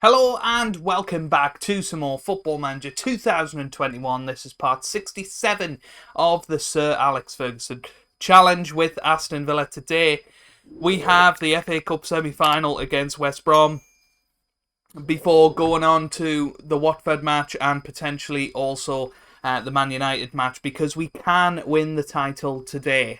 Hello and welcome back to some more Football Manager 2021. This is part 67 of the Sir Alex Ferguson challenge with Aston Villa. Today we have the FA Cup semi-final against West Brom before going on to the Watford match and potentially also the Man United match, because we can win the title today.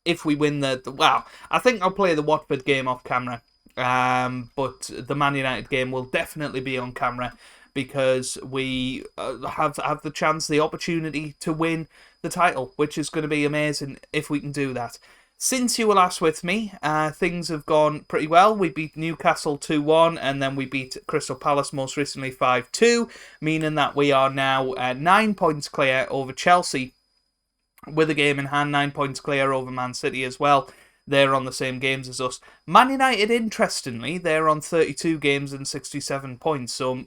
If we win well, I think I'll play the Watford game off camera. But the Man United game will definitely be on camera, because we have the chance, the opportunity to win the title, which is going to be amazing if we can do that. Since you were last with me, things have gone pretty well. We beat Newcastle 2-1, and then we beat Crystal Palace most recently 5-2, meaning that we are now 9 points clear over Chelsea with a game in hand, 9 points clear over Man City as well. They're on the same games as us. Man United, interestingly, they're on 32 games and 67 points. So,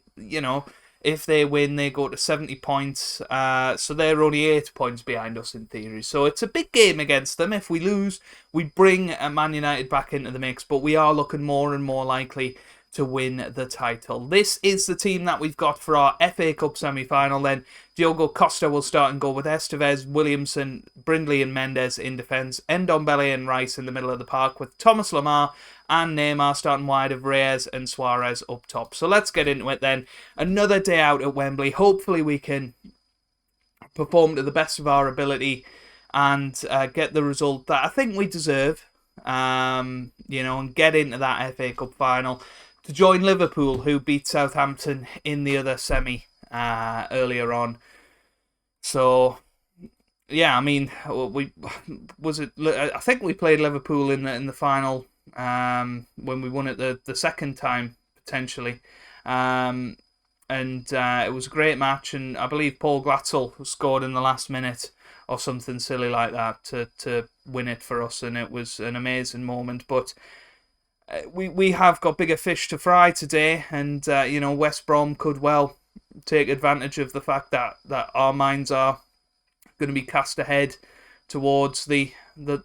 if they win, they go to 70 points. So they're only 8 points behind us in theory. So it's a big game against them. If we lose, we bring Man United back into the mix. But we are looking more and more likely to win the title. This is the team that we've got for our FA Cup semi-final then. Diogo Costa will start and go with Estevez, Williamson, Brindley and Mendes in defence, Ndombele and Rice in the middle of the park, with Thomas Lemar and Neymar starting wide of Reyes and Suarez up top. So let's get into it then. Another day out at Wembley. Hopefully we can perform to the best of our ability and get the result that I think we deserve, and get into that FA Cup final to join Liverpool, who beat Southampton in the other semi earlier on. So, yeah, I mean, I think we played Liverpool in the final when we won it the second time potentially, and it was a great match. And I believe Paul Glatzel scored in the last minute or something silly like that to win it for us, and it was an amazing moment. But we have got bigger fish to fry today, and West Brom could well take advantage of the fact that our minds are going to be cast ahead towards the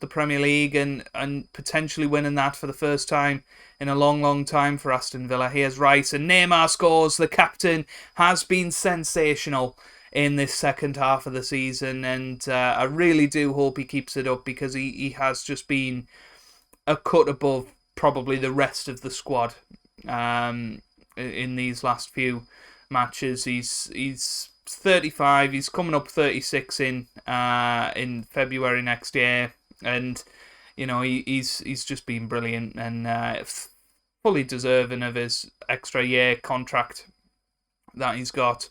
Premier League and potentially winning that for the first time in a long time for Aston Villa. Here's Rice and Neymar scores. The captain has been sensational in this second half of the season, and I really do hope he keeps it up, because he has just been a cut above probably the rest of the squad in these last few matches. He's 35. He's coming up 36 in February next year, and he's just been brilliant and fully deserving of his extra year contract that he's got.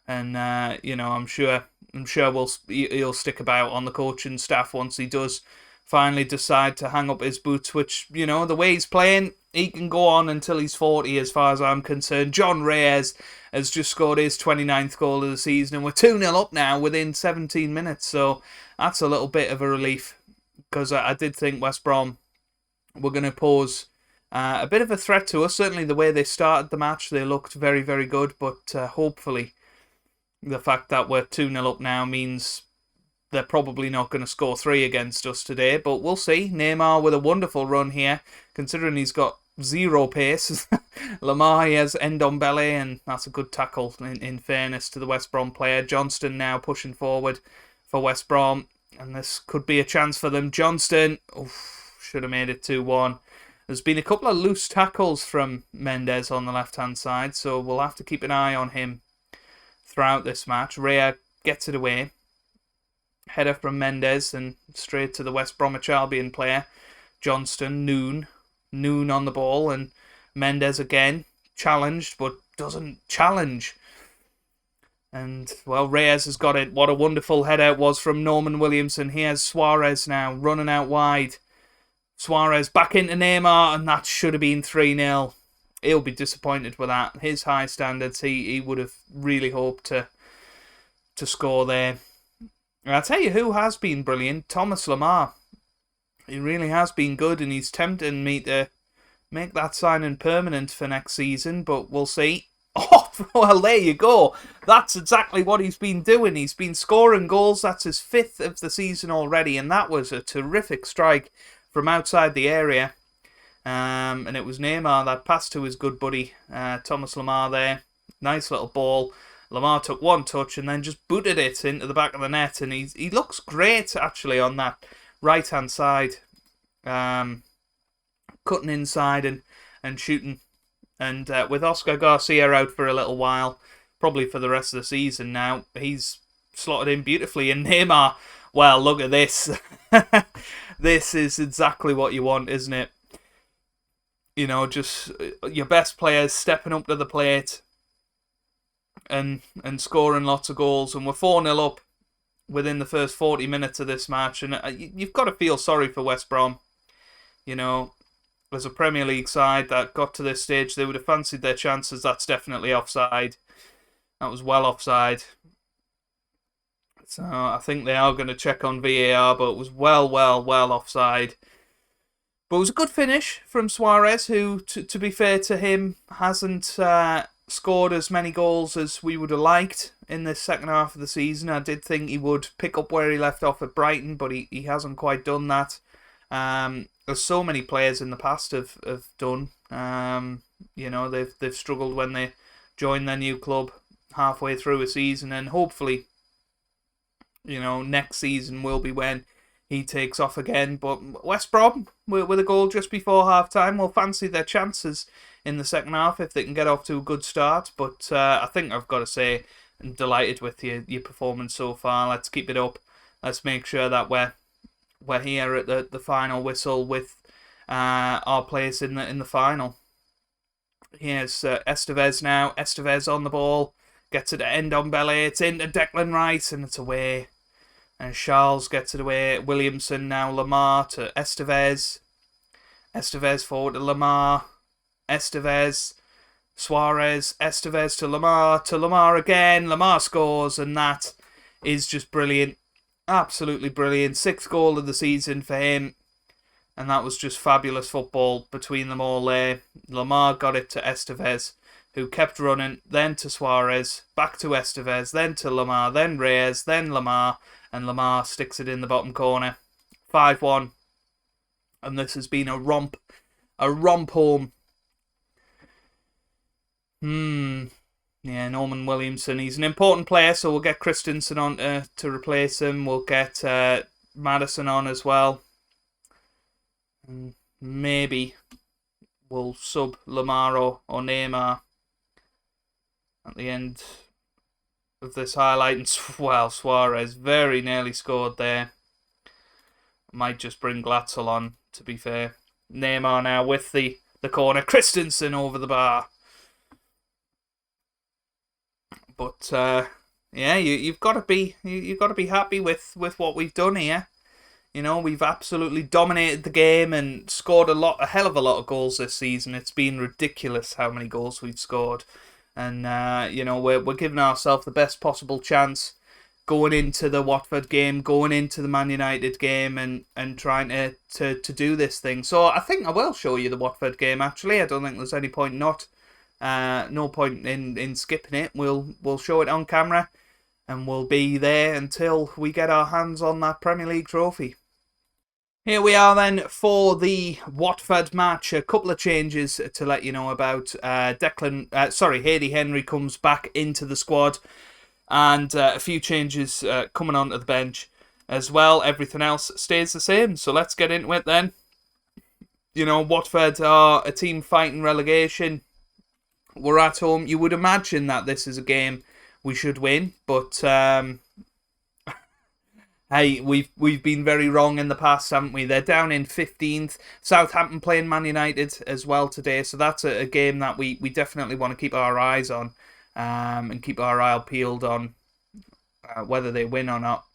And I'm sure he'll stick about on the coaching staff once he does finally decide to hang up his boots, which, the way he's playing, he can go on until he's 40 as far as I'm concerned. John Reyes has just scored his 29th goal of the season, and we're 2-0 up now within 17 minutes, so that's a little bit of a relief, because I did think West Brom were going to pose a bit of a threat to us. Certainly the way they started the match, they looked very, very good, but hopefully the fact that we're 2-0 up now means they're probably not going to score 3 against us today, but we'll see. Neymar with a wonderful run here, considering he's got zero pace. Lemar, he has Ndombele, and that's a good tackle in fairness to the West Brom player. Johnston now pushing forward for West Brom, and this could be a chance for them. Johnston, should have made it 2-1. There's been a couple of loose tackles from Mendes on the left-hand side, so we'll have to keep an eye on him throughout this match. Rhea gets it away. Header from Mendes and straight to the West Bromwich Albion player. Johnston, Noon on the ball, and Mendes again challenged but doesn't challenge. And, well, Reyes has got it. What a wonderful header it was from Norman Williamson. Here's Suarez now running out wide. Suarez back into Neymar, and that should have been 3-0. He'll be disappointed with that. His high standards, he would have really hoped to score there. And I'll tell you who has been brilliant, Thomas Lemar. He really has been good, and he's tempting me to make that signing permanent for next season, but we'll see. Oh, well, there you go. That's exactly what he's been doing. He's been scoring goals. That's his 5th of the season already, and that was a terrific strike from outside the area. And it was Neymar that passed to his good buddy Thomas Lemar there. Nice little ball. Lemar took one touch and then just booted it into the back of the net, and he looks great actually on that right hand side, cutting inside and shooting. And with Oscar Garcia out for a little while, probably for the rest of the season now, he's slotted in beautifully. And Neymar, well, look at this. This is exactly what you want, isn't it? You know, just your best players stepping up to the plate and scoring lots of goals. And we're 4-0 up within the first 40 minutes of this match. And you've got to feel sorry for West Brom. You know, as a Premier League side that got to this stage, they would have fancied their chances. That's definitely offside. That was well offside. So I think they are going to check on VAR, but it was well offside. But it was a good finish from Suarez, who, to be fair to him, hasn't scored as many goals as we would have liked in this second half of the season. I did think he would pick up where he left off at Brighton, but he hasn't quite done that. As so many players in the past have done. You know, they've struggled when they join their new club halfway through a season, and hopefully, you know, next season will be when he takes off again. But West Brom, with a goal just before half-time, will fancy their chances in the second half if they can get off to a good start. But I think I've got to say, I'm delighted with your performance so far. Let's keep it up. Let's make sure that we're here at the final whistle with our place in the final. Here's Estevez now. Estevez on the ball. Gets it to Ndombele. It's into Declan Rice and it's away. And Charles gets it away. Williamson now. Lemar to Estevez. Estevez forward to Lemar. Estevez. Suarez. Estevez to Lemar. To Lemar again. Lemar scores, and that is just brilliant. Absolutely brilliant. 6th goal of the season for him. And that was just fabulous football between them all there. Lemar got it to Estevez, who kept running, then to Suarez, back to Estevez, then to Lemar, then Reyes, then Lemar, and Lemar sticks it in the bottom corner. 5-1. And this has been a romp home. Yeah, Norman Williamson, he's an important player, so we'll get Christensen on to replace him. We'll get Maddison on as well. And maybe we'll sub Lemar or Neymar at the end of this highlight. And, well, Suarez very nearly scored there. Might just bring Glatzel on, to be fair. Neymar now with the corner. Christensen over the bar. But yeah, you've got to be happy with what we've done here. You know, we've absolutely dominated the game and scored a hell of a lot of goals this season. It's been ridiculous how many goals we've scored, and you know, we're giving ourselves the best possible chance going into the Watford game, going into the Man United game, and trying to do this thing. So I think I will show you the Watford game. Actually, I don't think there's any point no point in skipping it. We'll show it on camera, and we'll be there until we get our hands on that Premier League trophy. Here we are then for the Watford match. A couple of changes to let you know about. Hayley Henry comes back into the squad, and a few changes coming onto the bench as well. Everything else stays the same. So let's get into it then. You know, Watford are a team fighting relegation. We're at home. You would imagine that this is a game we should win, but hey, we've been very wrong in the past, haven't we? They're down in 15th. Southampton playing Man United as well today, so that's a game that we definitely want to keep our eyes on, and keep our eye peeled on whether they win or not.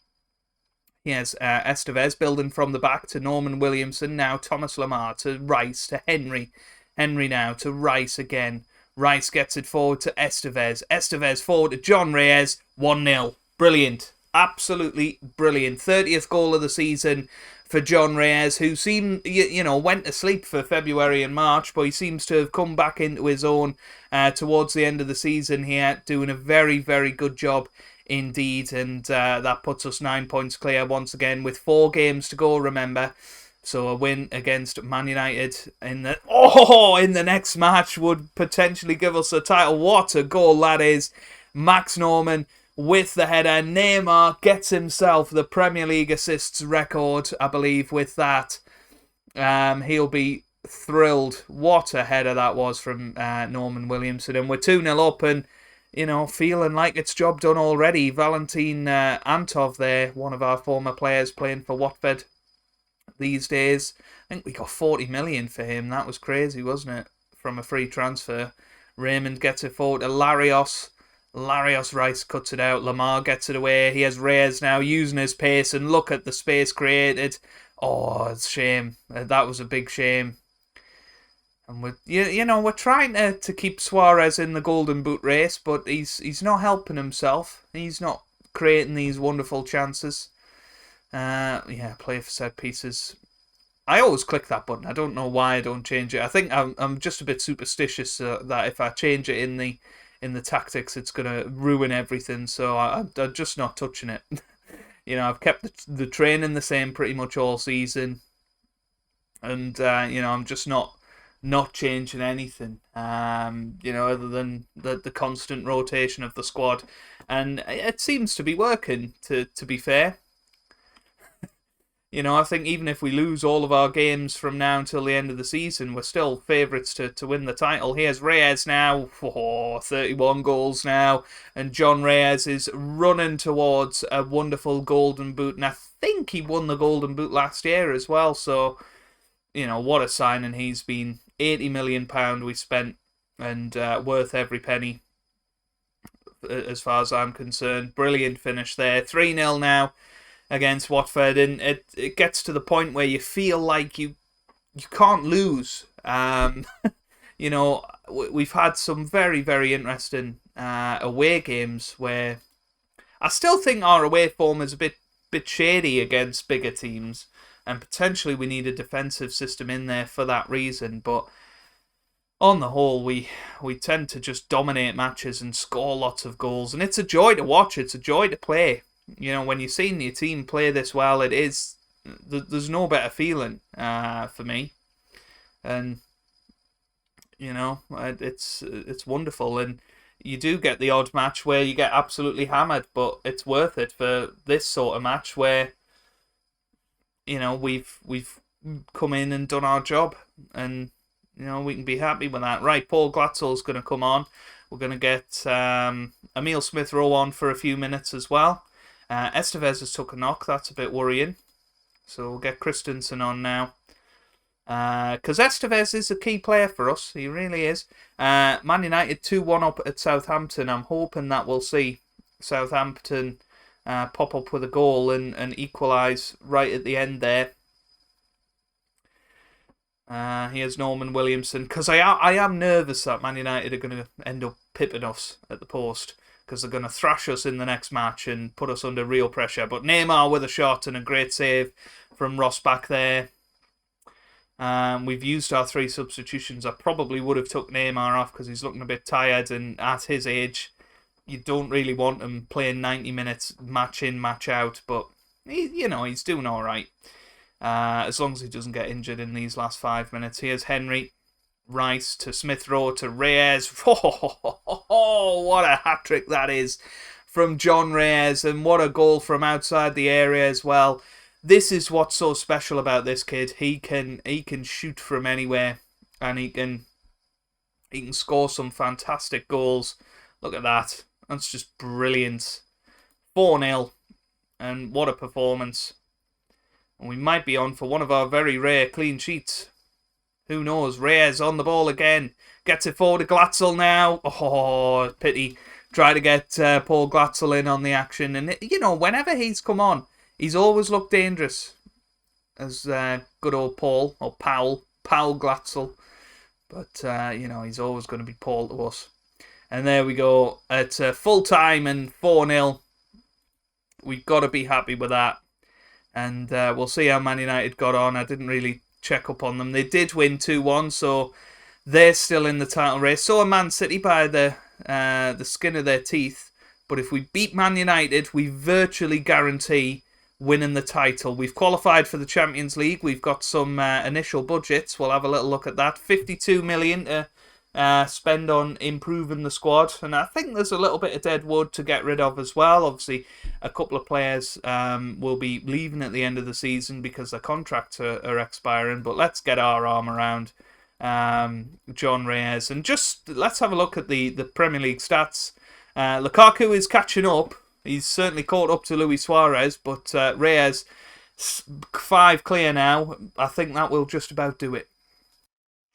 Here's Estevez building from the back to Norman Williamson, now Thomas Lemar to Rice to Henry. Henry now to Rice again. Rice gets it forward to Estevez. Estevez forward to John Reyes. 1-0. Brilliant. Absolutely brilliant. 30th goal of the season for John Reyes, who seemed, went to sleep for February and March, but he seems to have come back into his own towards the end of the season here, doing a very, very good job indeed. And that puts us 9 points clear once again with 4 games to go, remember. So a win against Man United in the next match would potentially give us a title. What a goal that is. Max Norman with the header. Neymar gets himself the Premier League assists record, I believe, with that. He'll be thrilled. What a header that was from Norman Williamson. And we're 2-0 up and, feeling like it's job done already. Valentin Antov there, one of our former players playing for Watford these days. I think we got 40 million for him. That was crazy, wasn't it? From a free transfer. Raymond gets it forward to Larios. Larios Rice cuts it out. Lamar gets it away. He has Reyes now using his pace, and look at the space created. Oh, it's a shame. That was a big shame. And we're trying to keep Suarez in the Golden Boot race, but he's not helping himself. He's not creating these wonderful chances. Play for set pieces. I always click that button. I don't know why I don't change it. I think I'm just a bit superstitious that if I change it in the tactics, it's gonna ruin everything. So I'm just not touching it. I've kept the training the same pretty much all season, and I'm just not changing anything. Other than the constant rotation of the squad, and it seems to be working. To be fair. I think even if we lose all of our games from now until the end of the season, we're still favourites to win the title. Here's Reyes now, 31 goals now, and John Reyes is running towards a wonderful Golden Boot, and I think he won the Golden Boot last year as well, so, what a signing he's been. £80 million we spent, and worth every penny, as far as I'm concerned. Brilliant finish there. 3-0 now against Watford, and it gets to the point where you feel like you can't lose. We've had some very, very interesting away games where I still think our away form is a bit shady against bigger teams, and potentially we need a defensive system in there for that reason. But on the whole, we tend to just dominate matches and score lots of goals, and it's a joy to watch. It's a joy to play. When you're seeing your team play this well, it is. There's no better feeling for me, and it's wonderful. And you do get the odd match where you get absolutely hammered, but it's worth it for this sort of match where we've come in and done our job, and we can be happy with that. Right, Paul Glatzel's going to come on. We're going to get Emile Smith-Rowe on for a few minutes as well. Estevez has took a knock. That's a bit worrying. So we'll get Christensen on now. Because Estevez is a key player for us. He really is. Man United 2-1 up at Southampton. I'm hoping that we'll see Southampton pop up with a goal and equalise right at the end there. Here's Norman Williamson. Because I am nervous that Man United are going to end up pipping us at the post, because they're going to thrash us in the next match and put us under real pressure. But Neymar with a shot and a great save from Ross back there. We've used our 3 substitutions. I probably would have took Neymar off because he's looking a bit tired, and at his age, you don't really want him playing 90 minutes match in, match out. But he's doing all right, as long as he doesn't get injured in these last 5 minutes. Here's Henry. Rice to Smith-Rowe to Reyes. Oh, what a hat-trick that is from John Reyes, and what a goal from outside the area as well. This is what's so special about this kid. He can shoot from anywhere, and he can score some fantastic goals. Look at that. That's just brilliant. 4-0, and what a performance. And we might be on for one of our very rare clean sheets. Who knows? Reyes on the ball again. Gets it forward to Glatzel now. Oh, pity. Try to get Paul Glatzel in on the action. And, whenever he's come on, he's always looked dangerous. As good old Paul, or Powell Glatzel. But, he's always going to be Paul to us. And there we go. At full time and 4-0. We've got to be happy with that. And we'll see how Man United got on. I didn't really check up on them. They did win 2-1, so they're still in the title race. So are Man City by the skin of their teeth. But if we beat Man United, we virtually guarantee winning the title. We've qualified for the Champions League. We've got some initial budgets. We'll have a little look at that. 52 million to spend on improving the squad, and I think there's a little bit of dead wood to get rid of as well. Obviously, a couple of players will be leaving at the end of the season because their contracts are expiring, but let's get our arm around John Reyes, and just let's have a look at the Premier League stats. Lukaku is catching up. He's certainly caught up to Luis Suarez, but Reyes 5 clear now. I think that will just about do it.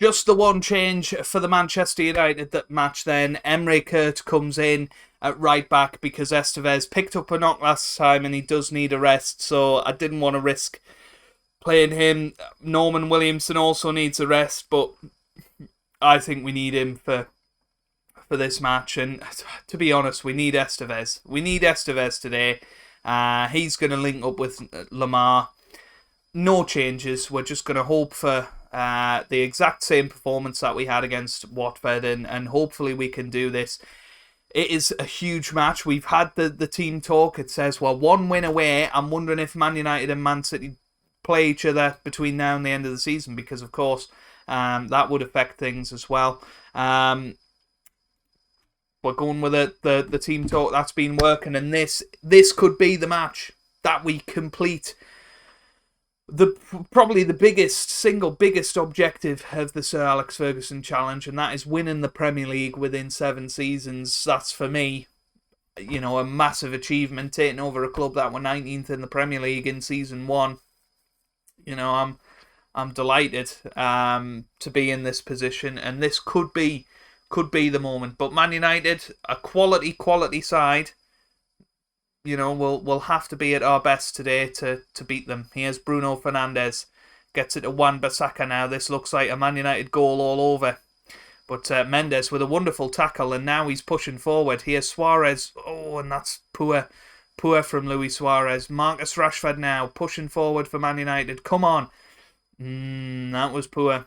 Just the one change for the Manchester United match then. Emre Kurt comes in at right back because Estevez picked up a knock last time and he does need a rest, so I didn't want to risk playing him. Norman Williamson also needs a rest, but I think we need him for this match, and to be honest, we need Estevez. We need Estevez today. He's going to link up with Lamar. No changes. We're just going to hope for the exact same performance that we had against Watford, and hopefully we can do this. It is a huge match. We've had the team talk. It says, well, 1 win away. I'm wondering if Man United and Man City play each other between now and the end of the season, because, of course, that would affect things as well. We're going with the team talk that's been working, and this could be the match that we complete probably the single biggest objective of the Sir Alex Ferguson challenge, and that is winning the Premier League within 7 seasons. That's, for me, a massive achievement, taking over a club that were 19th in the Premier League in season 1. I'm delighted to be in this position, and this could be the moment. But Man United, a quality side, we'll have to be at our best today to beat them. Here's Bruno Fernandes, gets it to Wan-Bissaka now. This looks like a Man United goal all over. But Mendes with a wonderful tackle, and now he's pushing forward. Here's Suarez. Oh, and that's poor from Luis Suarez. Marcus Rashford now pushing forward for Man United. Come on. That was poor.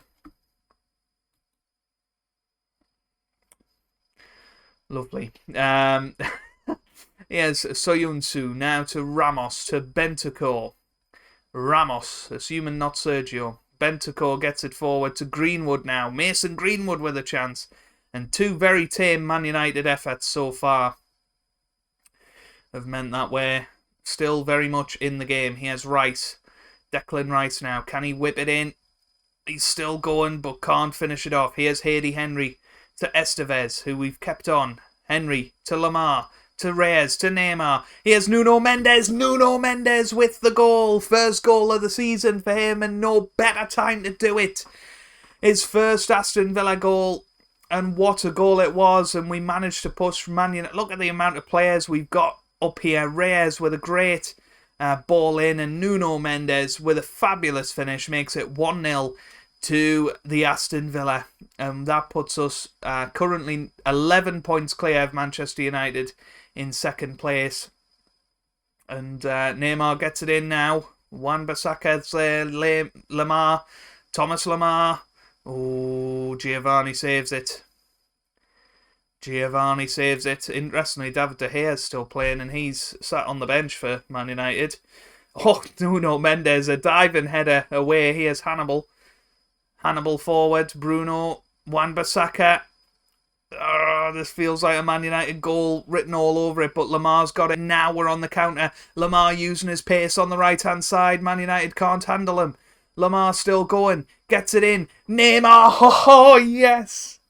Lovely. Yes, Soyuncu now to Ramos, to Bentancur. Ramos, assuming not Sergio. Bentancur gets it forward to Greenwood now. Mason Greenwood with a chance. And 2 very tame Man United efforts so far have meant that we're still very much in the game. Here's Rice. Declan Rice now. Can he whip it in? He's still going, but can't finish it off. Here's Hayley Henry to Estevez, who we've kept on. Henry to Lamar, to Reyes, to Neymar. Here's Nuno Mendes. Nuno Mendes with the goal. First goal of the season for him, and no better time to do it. His first Aston Villa goal, and what a goal it was. And we managed to push Man United. Look at the amount of players we've got up here. Reyes with a great ball in, and Nuno Mendes with a fabulous finish makes it 1-0 to the Aston Villa. That puts us currently 11 points clear of Manchester United in second place. And Neymar gets it in now. Wan-Bissaka's there. Lamar. Thomas Lamar. Oh, Giovanni saves it. Interestingly, David De Gea is still playing, and he's sat on the bench for Man United. Oh, Nuno Mendes, a diving header away. Here's Hannibal. Hannibal forward, Bruno, Wan-Bissaka. This feels like a Man United goal written all over it, but Lamar's got it. Now we're on the counter. Lamar using his pace on the right-hand side. Man United can't handle him. Lamar still going. Gets it in. Neymar. Oh, yes.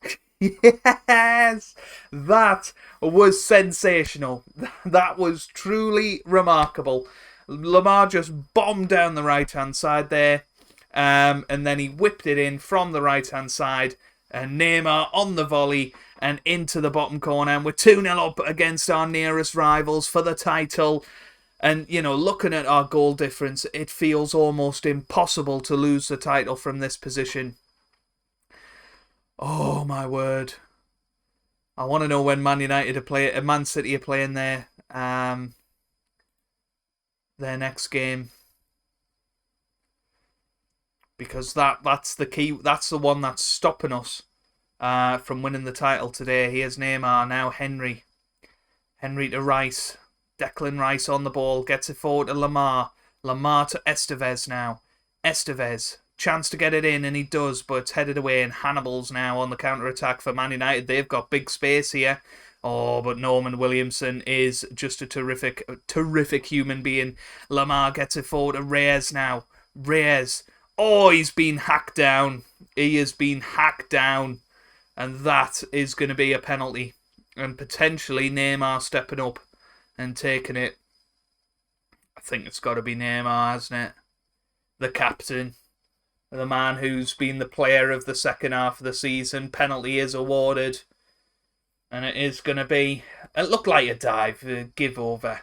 Yes. That was sensational. That was truly remarkable. Lamar just bombed down the right-hand side there. And then he whipped it in from the right-hand side. And Neymar on the volley and into the bottom corner. And we're 2-0 up against our nearest rivals for the title. And, looking at our goal difference, it feels almost impossible to lose the title from this position. Oh, my word. I want to know when Man City are playing their next game. Because that's the key. That's the one that's stopping us from winning the title today. Here's Neymar, now Henry. Henry to Rice. Declan Rice on the ball. Gets it forward to Lamar. Lamar to Estevez now. Estevez, chance to get it in, and he does, but it's headed away, and Hannibal's now on the counter-attack for Man United. They've got big space here. Oh, but Norman Williamson is just a terrific human being. Lamar gets it forward to Reyes now. Reyes. Oh, he's been hacked down. He has been hacked down. And that is going to be a penalty. And potentially Neymar stepping up and taking it. I think it's got to be Neymar, hasn't it? The captain. The man who's been the player of the second half of the season. Penalty is awarded. And it is going to be... It looked like a dive. A give over.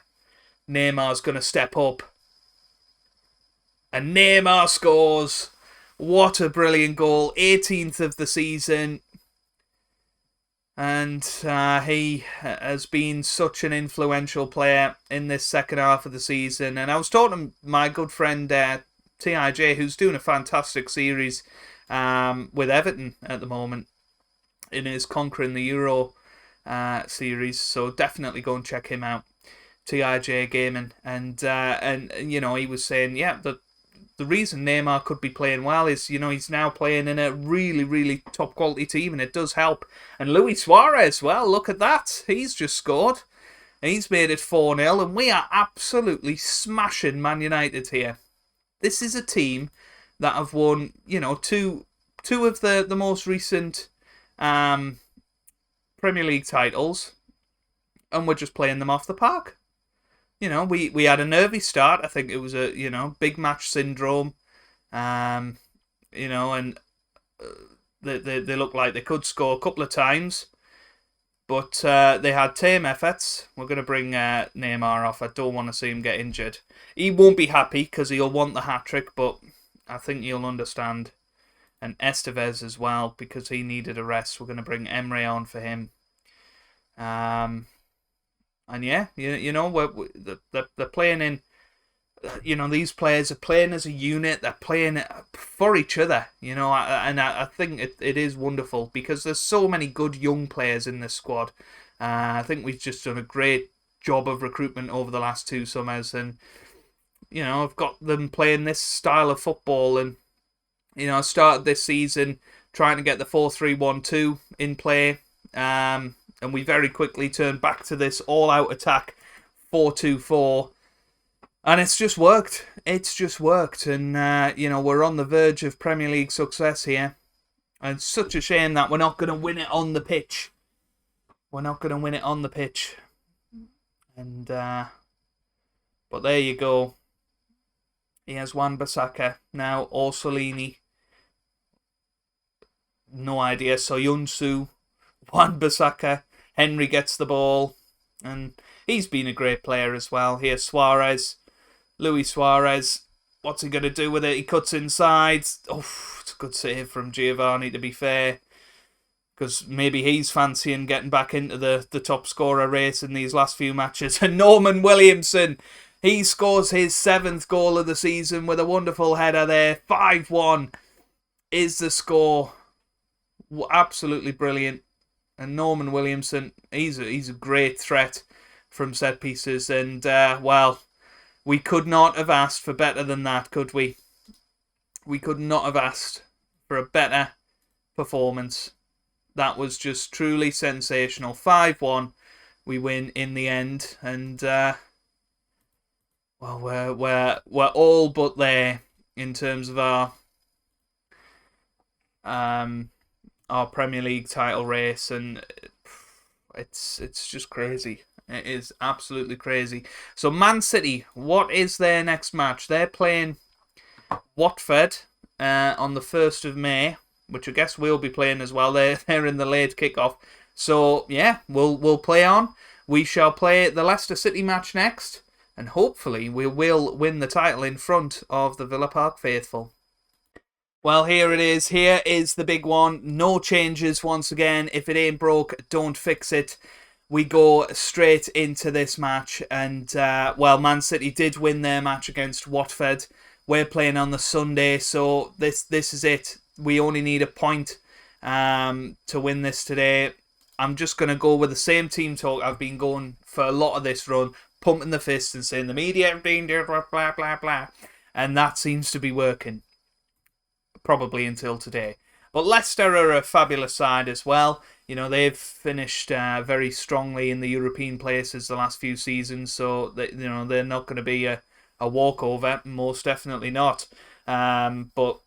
Neymar's going to step up. And Neymar scores. What a brilliant goal. 18th of the season. And he has been such an influential player in this second half of the season. And I was talking to my good friend TIJ, who's doing a fantastic series with Everton at the moment in his Conquering the Euro series. So definitely go and check him out, TIJ Gaming. And you know, he was saying, yeah, the reason Neymar could be playing well is, you know, he's now playing in a really, really top quality team, and it does help. And Luis Suarez, well, look at that. He's just scored. He's made it 4-0, and we are absolutely smashing Man United here. This is a team that have won, you know, two of the most recent Premier League titles, and we're just playing them off the park. You know, we had a nervy start. I think it was a, you know, big match syndrome. You know, and they looked like they could score a couple of times. But they had tame efforts. We're going to bring Neymar off. I don't want to see him get injured. He won't be happy because he'll want the hat-trick, but I think you'll understand. And Estevez as well, because he needed a rest. We're going to bring Emre on for him. And yeah, you know, they're playing in, you know, these players are playing as a unit. They're playing for each other, you know, and I think it is wonderful because there's so many good young players in this squad. I think we've just done a great job of recruitment over the last 2 summers, and, you know, I've got them playing this style of football. And, you know, I started this season trying to get the 4-3-1-2 in play. And we very quickly turned back to this all-out attack 4-2-4. And it's just worked. It's just worked. And, you know, we're on the verge of Premier League success here. And it's such a shame that we're not going to win it on the pitch. We're not going to win it on the pitch. And, but there you go. Here's Wan-Bissaka. Now Orsolini. No idea. Soyuncu. Wan-Bissaka. Henry gets the ball, and he's been a great player as well. Here's Suarez. Luis Suarez. What's he going to do with it? He cuts inside. Oh, it's a good save from Giovanni, to be fair, because maybe he's fancying getting back into the top scorer race in these last few matches. And Norman Williamson, he scores his 7th goal of the season with a wonderful header there. 5-1 is the score. Absolutely brilliant. And Norman Williamson, he's a great threat from set pieces. And, well, we could not have asked for better than that, could we? We could not have asked for a better performance. That was just truly sensational. 5-1, we win in the end. And, well, we're all but there in terms of our Premier League title race, and it's just crazy. It is absolutely crazy. So Man City, what is their next match? They're playing Watford on the 1st of May, which I guess we'll be playing as well. They're in the late kickoff. So yeah, we'll play on. We shall play the Leicester City match next, and hopefully we will win the title in front of the Villa Park faithful. Well, here it is. Here is the big one. No changes once again. If it ain't broke, don't fix it. We go straight into this match. And, well, Man City did win their match against Watford. We're playing on the Sunday, so this is it. We only need a point to win this today. I'm just going to go with the same team talk I've been going for a lot of this run. pumping the fist and saying the media have been blah blah blah, and that seems to be working, probably until today. But Leicester are a fabulous side as well. You know, they've finished very strongly in the European places the last few seasons, so they're not going to be a walkover, most definitely not. But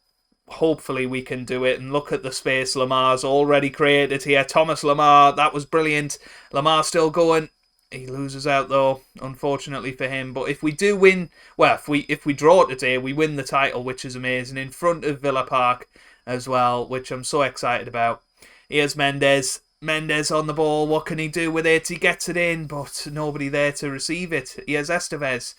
hopefully we can do it, and look at the space Lamar's already created here. Thomas Lamar, that was brilliant. Lamar still going. He loses out though, unfortunately for him. But if we do win, well, if we draw today, we win the title, which is amazing, in front of Villa Park as well, which I'm so excited about. Here's Mendes. Mendes on the ball. What can he do with it? He gets it in, but nobody there to receive it. Here's Estevez.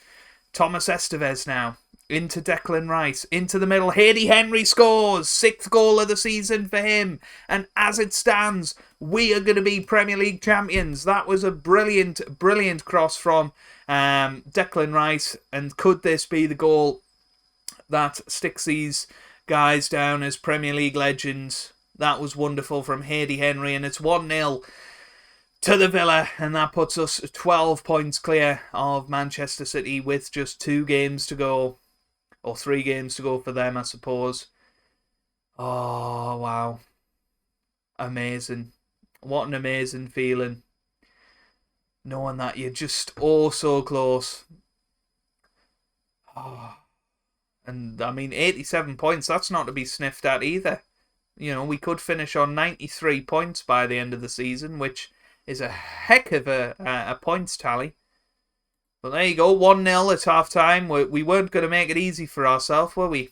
Thomas Estevez now. Into Declan Rice, into the middle. Hayley Henry scores. 6th goal of the season for him. And as it stands, we are going to be Premier League champions. That was a brilliant, brilliant cross from Declan Rice. And could this be the goal that sticks these guys down as Premier League legends? That was wonderful from Hayley Henry. And it's 1-0 to the Villa, and that puts us 12 points clear of Manchester City with just 2 games to go. Or 3 games to go for them, I suppose. Oh, wow. Amazing. What an amazing feeling. Knowing that you're just so close. Oh. And, I mean, 87 points, that's not to be sniffed at either. You know, we could finish on 93 points by the end of the season, which is a heck of a points tally. But there you go, 1-0 at half-time. We weren't going to make it easy for ourselves, were we?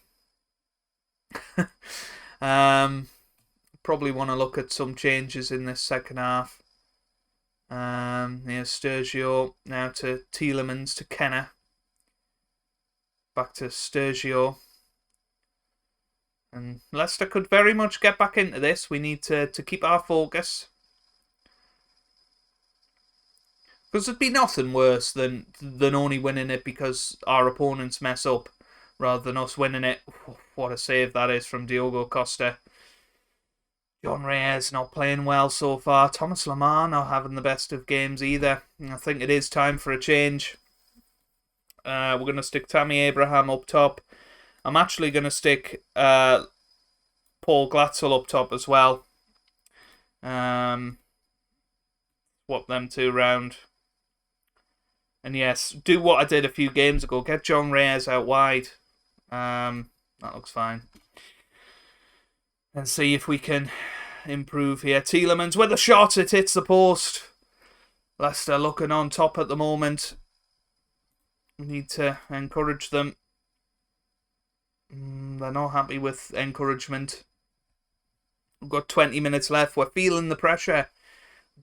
Probably want to look at some changes in this second half. Here's Sturgio, now to Tielemans, to Kenner. Back to Sturgio. And Leicester could very much get back into this. We need to keep our focus. Because there'd be nothing worse than only winning it because our opponents mess up, rather than us winning it. What a save that is from Diogo Costa. John Reyes not playing well so far. Thomas Lamar not having the best of games either. I think it is time for a change. We're going to stick Tammy Abraham up top. I'm actually going to stick Paul Glatzel up top as well. Swap them 2 round. And yes, do what I did a few games ago. Get John Reyes out wide. That looks fine. And see if we can improve here. Tielemans with a shot. It hits the post. Leicester looking on top at the moment. We need to encourage them. They're not happy with encouragement. We've got 20 minutes left. We're feeling the pressure.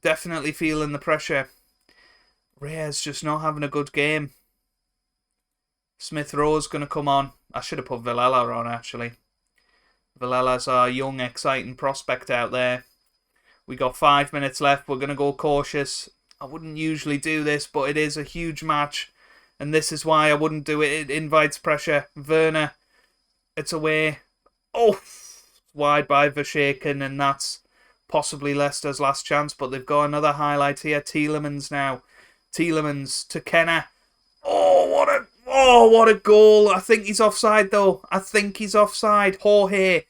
Definitely feeling the pressure. Reyes just not having a good game. Smith Rowe's going to come on. I should have put Villela on, actually. Villela's our young, exciting prospect out there. We got 5 minutes left. We're going to go cautious. I wouldn't usually do this, but it is a huge match. And this is why I wouldn't do it. It invites pressure. Werner. It's away. Oh! Wide by Verschaken, and that's possibly Leicester's last chance. But they've got another highlight here. Tielemans now. Tielemans to Kenner. Oh, what a goal. I think he's offside, though. I think he's offside. Jorge.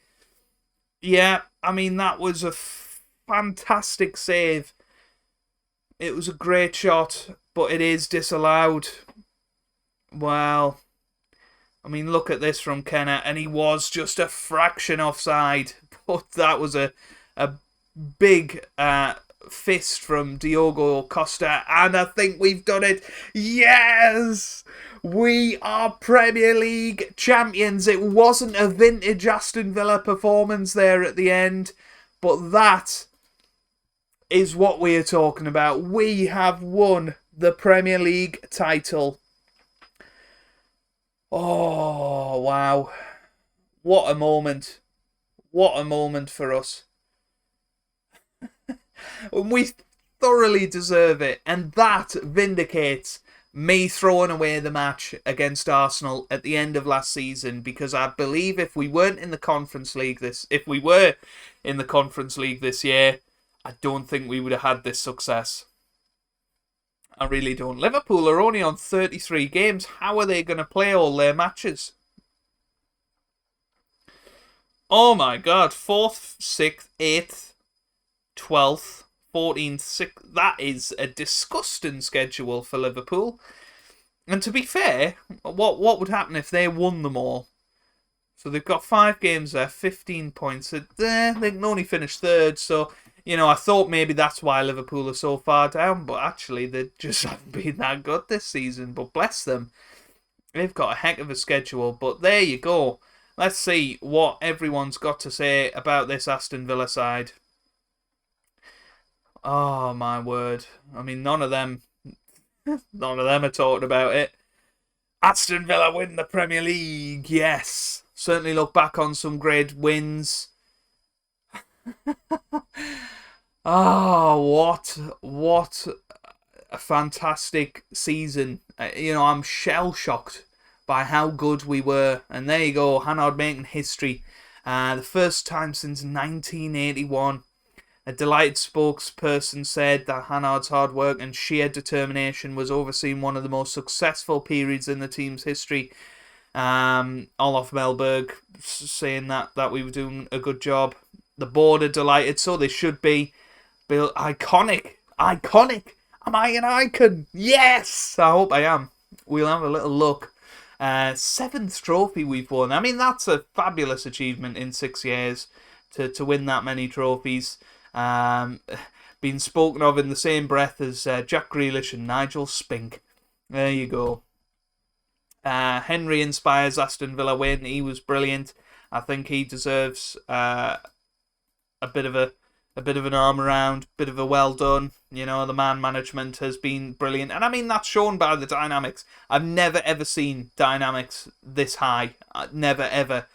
Yeah, I mean, that was a fantastic save. It was a great shot, but it is disallowed. Well, I mean, look at this from Kenner, and he was just a fraction offside. But that was a big fist from Diogo Costa, and I think we've done it. Yes! We are Premier League champions. It wasn't a vintage Aston Villa performance there at the end, but that is what we are talking about. We have won the Premier League title. Oh, wow. What a moment. What a moment for us. We thoroughly deserve it, and that vindicates me throwing away the match against Arsenal at the end of last season, because I believe if we were in the Conference League this year, I don't think we would have had this success. I really don't. Liverpool are only on 33 games. How are they going to play all their matches? Oh my god. 4th, 6th, 8th, 12th, 14th, 6th. That is a disgusting schedule for Liverpool. And to be fair, what would happen if they won them all? So they've got 5 games there, 15 points. They can only finish 3rd, so... I thought maybe that's why Liverpool are so far down, but actually they just haven't been that good this season. But bless them, they've got a heck of a schedule. But there you go. Let's see what everyone's got to say about this Aston Villa side. Oh, my word. I mean, none of them are talking about it. Aston Villa win the Premier League, yes. Certainly look back on some great wins. What a fantastic season. I'm shell-shocked by how good we were. And there you go, Hannard making history. The first time since 1981. A delighted spokesperson said that Hannard's hard work and sheer determination was overseeing one of the most successful periods in the team's history. Olof Mellberg saying that we were doing a good job. The board are delighted, so they should be. Bill, iconic. Am I an icon? Yes! I hope I am. We'll have a little look. 7th trophy we've won. I mean, that's a fabulous achievement in 6 years to win that many trophies. Being spoken of in the same breath as Jack Grealish and Nigel Spink. There you go. Henry inspires Aston Villa win. He was brilliant. I think he deserves a bit of an arm around, bit of a well done. The man management has been brilliant, and I mean that's shown by the dynamics. I've never ever seen dynamics this high. Never ever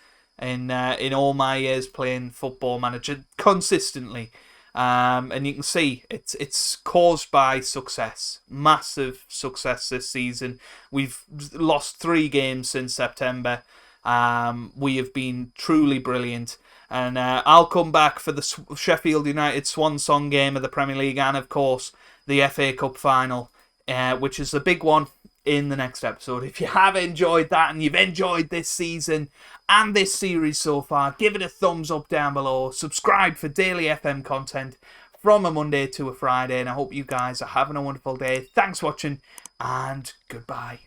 in all my years playing Football Manager consistently. And you can see it's caused by success, massive success this season. We've lost 3 games since September. We have been truly brilliant. And I'll come back for the Sheffield United swan song game of the Premier League and, of course, the FA Cup final, which is the big one in the next episode. If you have enjoyed that and you've enjoyed this season and this series so far, give it a thumbs up down below. Subscribe for daily FM content from a Monday to a Friday. And I hope you guys are having a wonderful day. Thanks for watching and goodbye.